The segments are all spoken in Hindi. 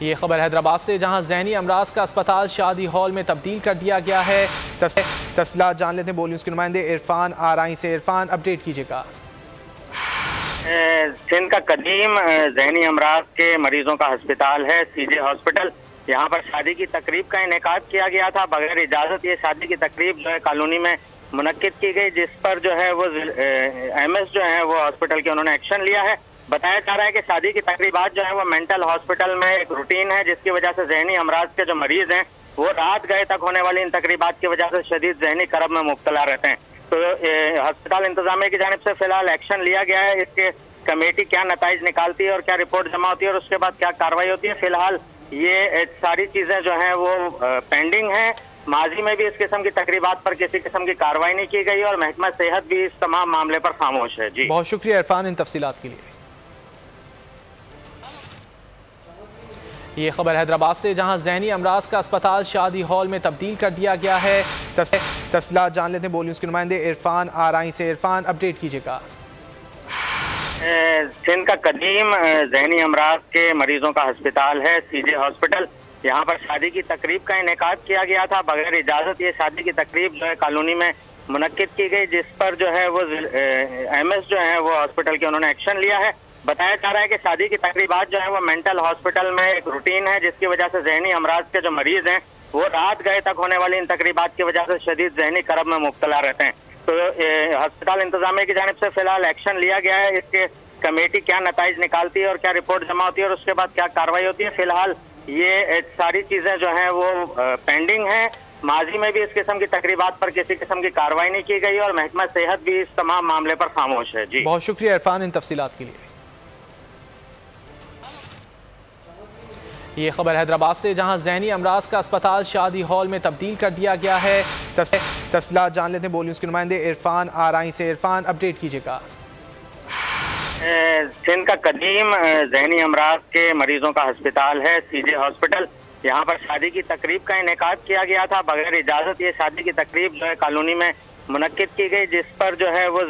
ये खबर हैदराबाद से, जहां ज़हनी अमराज का अस्पताल शादी हॉल में तब्दील कर दिया गया है। तफसीलात जान लेते हैं बोल न्यूज़ के नुमाइंदे इरफान आराई से। इरफान, अपडेट कीजिएगा। सिंध का कदीम ज़हनी अमराज के मरीजों का अस्पताल है सीजे हॉस्पिटल। यहाँ पर शादी की तकरीब का इनेकाद किया गया था बगैर इजाज़त। ये शादी की तकरीब जो है कॉलोनी में मुनक्किद की गई, जिस पर जो है वो एमएस जो है वो हॉस्पिटल के उन्होंने एक्शन लिया है। बताया जा रहा है कि शादी की तकरीबात जो है वो मेंटल हॉस्पिटल में एक रूटीन है, जिसकी वजह से ज़हनी अमराज के जो मरीज हैं वो रात गए तक होने वाली इन तकरीबात की वजह से शदीद ज़हनी करब में मुब्तला रहते हैं। तो अस्पताल इंतजामिया की जानिब से फिलहाल एक्शन लिया गया है। इसके कमेटी क्या नताइज निकालती है और क्या रिपोर्ट जमा होती है और उसके बाद क्या कार्रवाई होती है, फिलहाल ये सारी चीजें जो हैं वो पेंडिंग हैं। माजी में भी इस किस्म की तकरीबात पर किसी किस्म की कार्रवाई नहीं की गई और महकमा सेहत भी इस तमाम मामले पर खामोश है। जी बहुत शुक्रिया इरफान इन तफसीलात के लिए। ये खबर हैदराबाद से, जहां ज़हनी अमराज का अस्पताल शादी हॉल में तब्दील कर दिया गया है। तफसीलात जान लेते हैं बोल न्यूज़ के नुमाइंदे इरफान आराई से। इरफान, अपडेट कीजिएगा। सिंध का कदीम ज़हनी अमराज के मरीजों का अस्पताल है सीजे हॉस्पिटल। यहाँ पर शादी की तकरीब का इनेकाद किया गया था बगैर इजाज़त। ये शादी की तकरीब जो है कॉलोनी में मुनक्किद की गई, जिस पर जो है वो एमएस जो है वो हॉस्पिटल के उन्होंने एक्शन लिया है। बताया जा रहा है कि शादी की तकरीबात जो है वो मेंटल हॉस्पिटल में एक रूटीन है, जिसकी वजह से ज़हनी अमराज के जो मरीज हैं वो रात गए तक होने वाली इन तकरीबात की वजह से शदीद ज़हनी करब में मुब्तला रहते हैं। तो अस्पताल इंतजामिया की जानिब से फिलहाल एक्शन लिया गया है। इसके कमेटी क्या नताइज निकालती है और क्या रिपोर्ट जमा होती है और उसके बाद क्या कार्रवाई होती है, फिलहाल ये सारी चीजें जो हैं वो पेंडिंग हैं। माजी में भी इस किस्म की तकरीबात पर किसी किस्म की कार्रवाई नहीं की गई और महकमा सेहत भी इस तमाम मामले पर खामोश है। जी बहुत शुक्रिया इरफान इन तफसीलात के लिए। ये खबर हैदराबाद से, जहां ज़हनी अमराज का अस्पताल शादी हॉल में तब्दील कर दिया गया है। तफसीलात जान लेते हैं बोल न्यूज़ के नुमाइंदे इरफान आराई से। इरफान, अपडेट कीजिएगा। सिंध का कदीम ज़हनी अमराज के मरीजों का अस्पताल है सीजे हॉस्पिटल। यहाँ पर शादी की तकरीब का इनेकाद किया गया था बगैर इजाज़त। ये शादी की तकरीब जो है कॉलोनी में मुनक्किद की गई, जिस पर जो है वो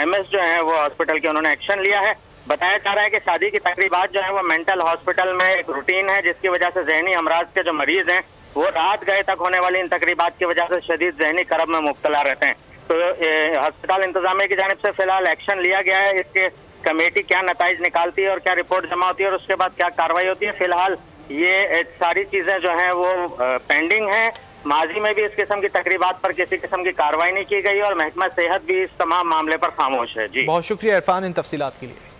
एमएस जो है वो हॉस्पिटल के उन्होंने एक्शन लिया है। बताया जा रहा है कि शादी की तकरीबात जो है वो मेंटल हॉस्पिटल में एक रूटीन है, जिसकी वजह से ज़हनी अमराज के जो मरीज हैं वो रात गए तक होने वाली इन तकरीबात की वजह से शदीद ज़हनी करब में मुब्तला रहते हैं। तो अस्पताल इंतजामिया की जानिब से फिलहाल एक्शन लिया गया है। इसके कमेटी क्या नताइज निकालती है और क्या रिपोर्ट जमा होती है और उसके बाद क्या कार्रवाई होती है, फिलहाल ये सारी चीजें जो हैं वो पेंडिंग हैं। माजी में भी इस किस्म की तकरीबात पर किसी किस्म की कार्रवाई नहीं की गई और महकमा सेहत भी इस तमाम मामले पर खामोश है। जी बहुत शुक्रिया इरफान इन तफसीलात के लिए।